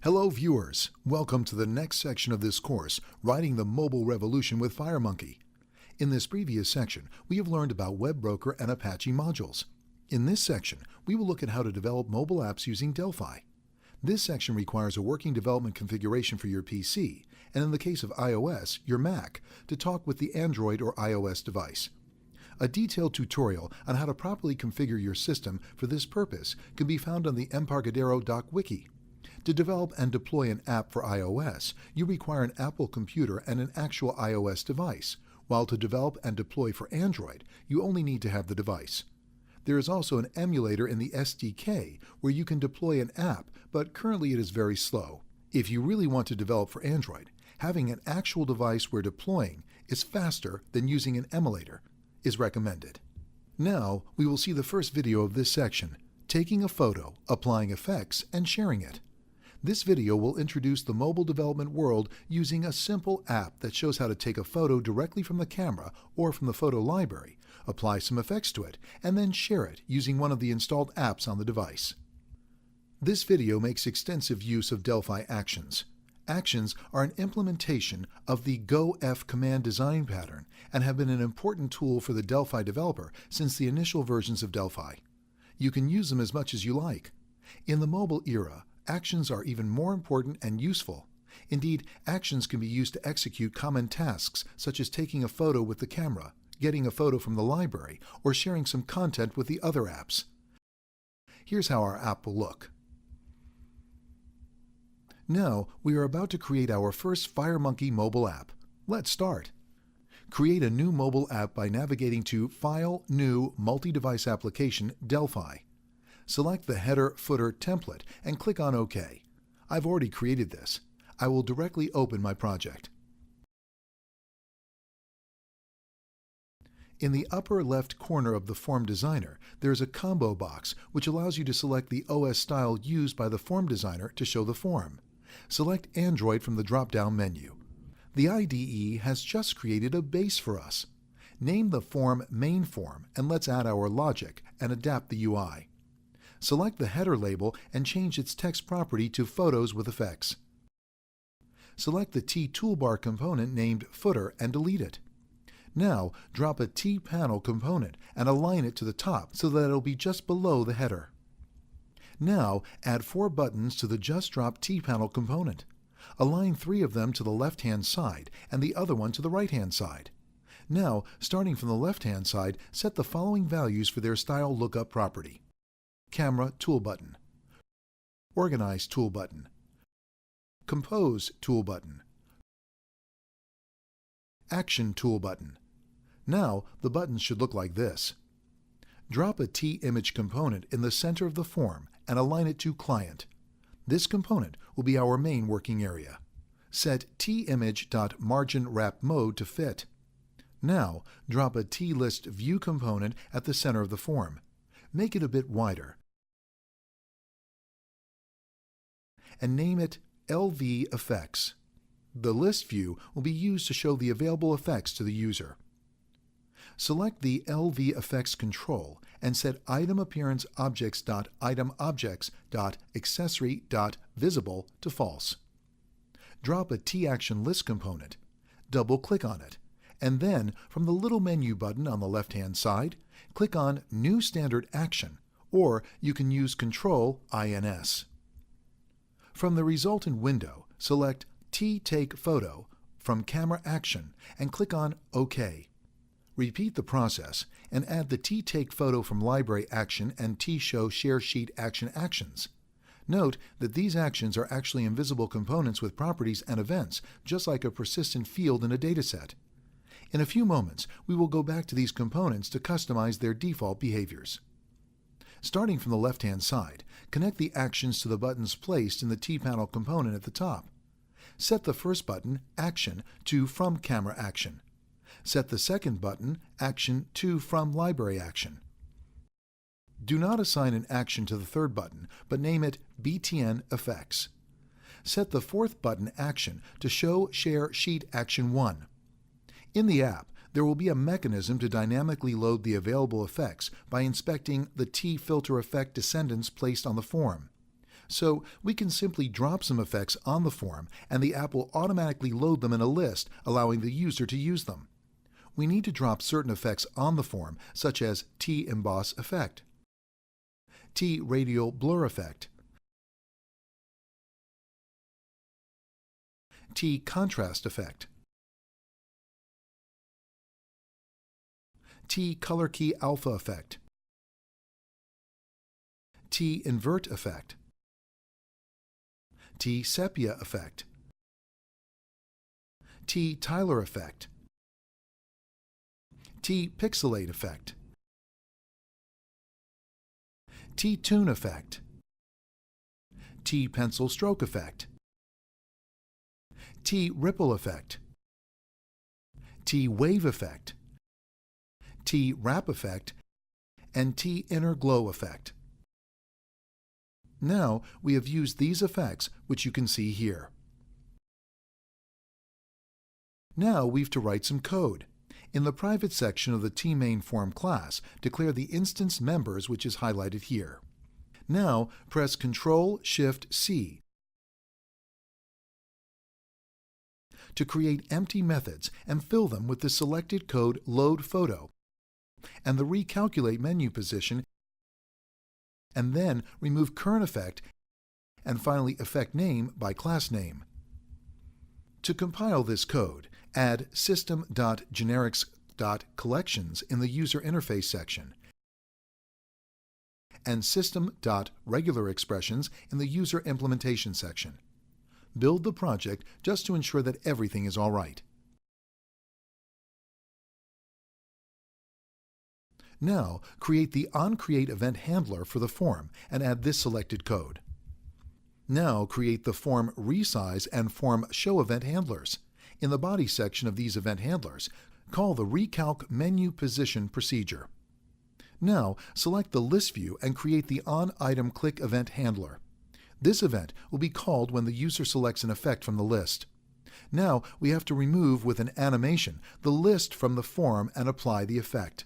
Hello viewers, welcome to the next section of this course, Riding the Mobile Revolution with FireMonkey. In this previous section, we have learned about WebBroker and Apache modules. In this section, we will look at how to develop mobile apps using Delphi. This section requires a working development configuration for your PC, and in the case of iOS, your Mac, to talk with the Android or iOS device. A detailed tutorial on how to properly configure your system for this purpose can be found on the Embarcadero doc wiki. To develop and deploy an app for iOS, you require an Apple computer and an actual iOS device, while to develop and deploy for Android, you only need to have the device. There is also an emulator in the SDK where you can deploy an app, but currently it is very slow. If you really want to develop for Android, having an actual device where deploying is faster than using an emulator is recommended. Now, we will see the first video of this section, taking a photo, applying effects, and sharing it. This video will introduce the mobile development world using a simple app that shows how to take a photo directly from the camera or from the photo library, apply some effects to it, and then share it using one of the installed apps on the device. This video makes extensive use of Delphi Actions. Actions are an implementation of the GoF command design pattern and have been an important tool for the Delphi developer since the initial versions of Delphi. You can use them as much as you like. In the mobile era, actions are even more important and useful. Indeed, actions can be used to execute common tasks such as taking a photo with the camera, getting a photo from the library, or sharing some content with the other apps. Here's how our app will look. Now, we are about to create our first FireMonkey mobile app. Let's start. Create a new mobile app by navigating to File, New, Multi-Device Application, Delphi. Select the header footer template and click on OK. I've already created this. I will directly open my project. In the upper left corner of the Form Designer, there is a combo box which allows you to select the OS style used by the Form Designer to show the form. Select Android from the drop-down menu. The IDE has just created a base for us. Name the form Main Form and let's add our logic and adapt the UI. Select the header label and change its text property to Photos with Effects. Select the T toolbar component named Footer and delete it. Now, drop a T panel component and align it to the top so that it will be just below the header. Now, add 4 buttons to the just dropped T panel component. Align 3 of them to the left-hand side and the other one to the right-hand side. Now, starting from the left-hand side, set the following values for their style lookup property. Camera tool button, Organize tool button, Compose tool button, Action tool button. Now the buttons should look like this. Drop a T-image component in the center of the form and align it to Client. This component will be our main working area. Set TImage.MarginWrap mode to fit. Now drop a T-list view component at the center of the form. Make it a bit wider and name it LV Effects. The list view will be used to show the available effects to the user. Select the LV Effects control and set ItemAppearanceObjects.ItemObjects.Accessory.Visible to false. Drop a T-Action List component. Double-click on it, and then from the little menu button on the left-hand side, click on New Standard Action, or you can use Ctrl-INS. From the resultant window, select T-Take Photo from Camera Action and click on OK. Repeat the process and add the T-Take Photo from Library Action and T-Show Share Sheet Action actions. Note that these actions are actually invisible components with properties and events, just like a persistent field in a dataset. In a few moments, we will go back to these components to customize their default behaviors. Starting from the left-hand side, connect the actions to the buttons placed in the T-panel component at the top. Set the first button, Action, to From Camera Action. Set the second button, Action, to From Library Action. Do not assign an action to the third button, but name it BTN Effects. Set the fourth button, Action, to Show Share Sheet Action 1. In the app, there will be a mechanism to dynamically load the available effects by inspecting the T-filter effect descendants placed on the form. So we can simply drop some effects on the form and the app will automatically load them in a list, allowing the user to use them. We need to drop certain effects on the form, such as T-Emboss effect, T-Radial Blur effect, T-Contrast effect, T-Color Key Alpha effect, T-Invert effect, T-Sepia effect, T-Tyler effect, T-Pixelate effect, T-Tune effect, T-Pencil Stroke effect, T-Ripple effect, T-Wave effect, T-Wrap effect, and T-Inner Glow effect. Now we have used these effects, which you can see here. Now we've to write some code. In the private section of the tMain_Form class, declare the instance members, which is highlighted here. Now press Ctrl-Shift-C to create empty methods and fill them with the selected code Load Photo and the Recalculate menu position, and then remove Current Effect and finally Effect Name by class name. To compile this code, add System.Generics.Collections in the User Interface section and System.RegularExpressions in the User Implementation section. Build the project just to ensure that everything is all right. Now, create the onCreate event handler for the form and add this selected code. Now, create the FormResize and FormShow event handlers. In the body section of these event handlers, call the Recalc menu position procedure. Now, select the list view and create the onItemClick event handler. This event will be called when the user selects an effect from the list. Now, we have to remove with an animation the list from the form and apply the effect.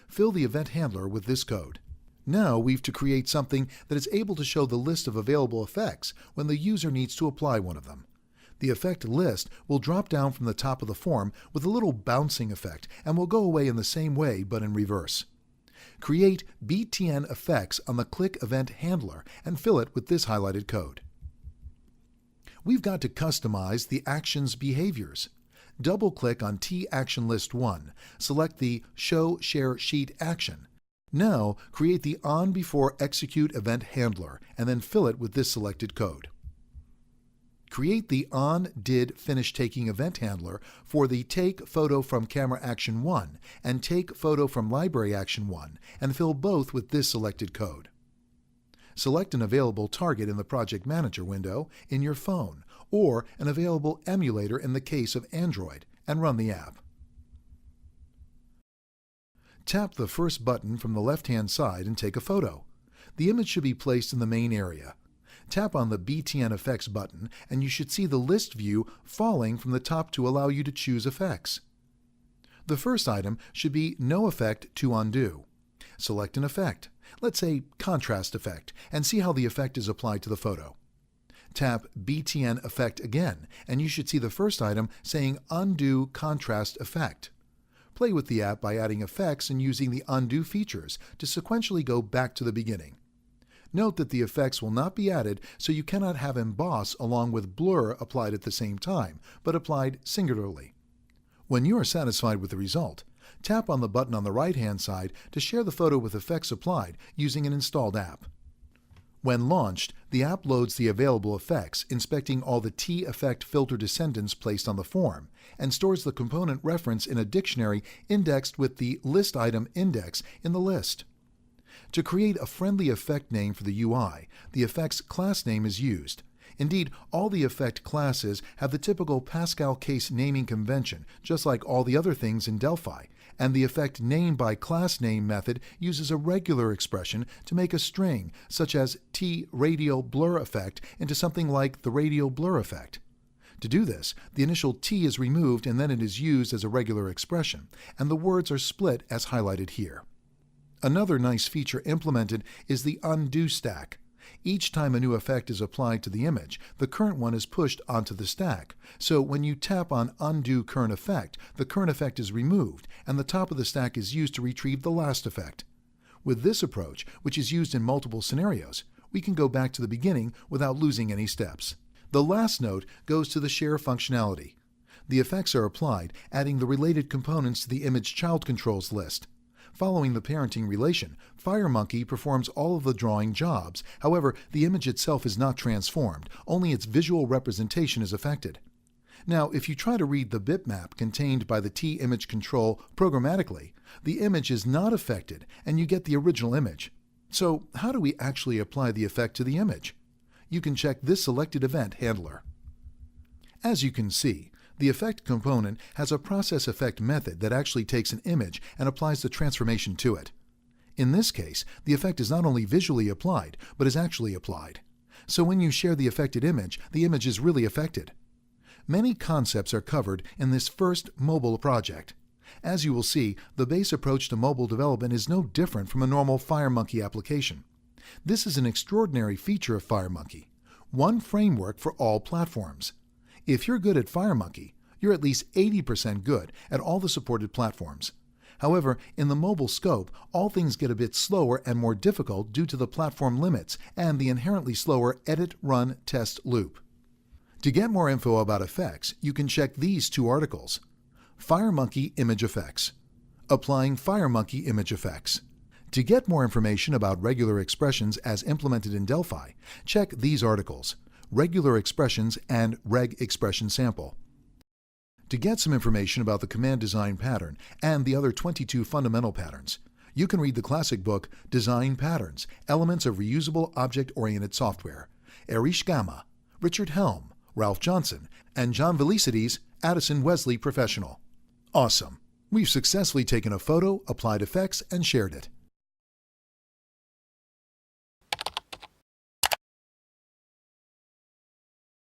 Fill the event handler with this code. Now we've to create something that is able to show the list of available effects when the user needs to apply one of them. The effect list will drop down from the top of the form with a little bouncing effect and will go away in the same way but in reverse. Create BTN effects on the click event handler and fill it with this highlighted code. We've got to customize the action's behaviors. Double-click on T-Action-List1, select the Show Share Sheet action. Now, create the onBeforeExecute event handler and then fill it with this selected code. Create the onDidFinishTaking event handler for the Take Photo from Camera Action 1 and Take Photo from Library Action 1 and fill both with this selected code. Select an available target in the Project Manager window in your phone or an available emulator in the case of Android and run the app. Tap the first button from the left-hand side and take a photo. The image should be placed in the main area. Tap on the BTN Effects button and you should see the list view falling from the top to allow you to choose effects. The first item should be No Effect to Undo. Select an effect, let's say Contrast Effect, and see how the effect is applied to the photo. Tap BTN Effect again, and you should see the first item saying Undo Contrast Effect. Play with the app by adding effects and using the undo features to sequentially go back to the beginning. Note that the effects will not be added, so you cannot have emboss along with blur applied at the same time, but applied singularly. When you are satisfied with the result, tap on the button on the right-hand side to share the photo with effects applied using an installed app. When launched, the app loads the available effects, inspecting all the T-effect filter descendants placed on the form, and stores the component reference in a dictionary indexed with the list item index in the list. To create a friendly effect name for the UI, the effect's class name is used. Indeed, all the effect classes have the typical Pascal case naming convention, just like all the other things in Delphi, and the effect name by class name method uses a regular expression to make a string, such as T-Radial Blur effect, into something like the Radial Blur effect. To do this, the initial T is removed and then it is used as a regular expression, and the words are split as highlighted here. Another nice feature implemented is the undo stack. Each time a new effect is applied to the image, the current one is pushed onto the stack. So when you tap on Undo Current Effect, the current effect is removed, and the top of the stack is used to retrieve the last effect. With this approach, which is used in multiple scenarios, we can go back to the beginning without losing any steps. The last note goes to the share functionality. The effects are applied, adding the related components to the image child controls list. Following the parenting relation, FireMonkey performs all of the drawing jobs. However, the image itself is not transformed, only its visual representation is affected. Now, if you try to read the bitmap contained by the T-image control programmatically, the image is not affected and you get the original image. So, how do we actually apply the effect to the image? You can check this selected event handler. As you can see, the effect component has a process effect method that actually takes an image and applies the transformation to it. In this case, the effect is not only visually applied, but is actually applied. So when you share the affected image, the image is really affected. Many concepts are covered in this first mobile project. As you will see, the base approach to mobile development is no different from a normal FireMonkey application. This is an extraordinary feature of FireMonkey, one framework for all platforms. If you're good at FireMonkey, you're at least 80% good at all the supported platforms. However, in the mobile scope, all things get a bit slower and more difficult due to the platform limits and the inherently slower edit, run, test loop. To get more info about effects, you can check these two articles. FireMonkey Image Effects. Applying FireMonkey Image Effects. To get more information about regular expressions as implemented in Delphi, check these articles. Regular expressions and reg expression sample. To get some information about the command design pattern and the other 22 fundamental patterns, you can read the classic book Design Patterns, Elements of Reusable Object-Oriented Software, Erich Gamma, Richard Helm, Ralph Johnson, and John Velicity's Addison Wesley Professional. Awesome! We've successfully taken a photo, applied effects, and shared it.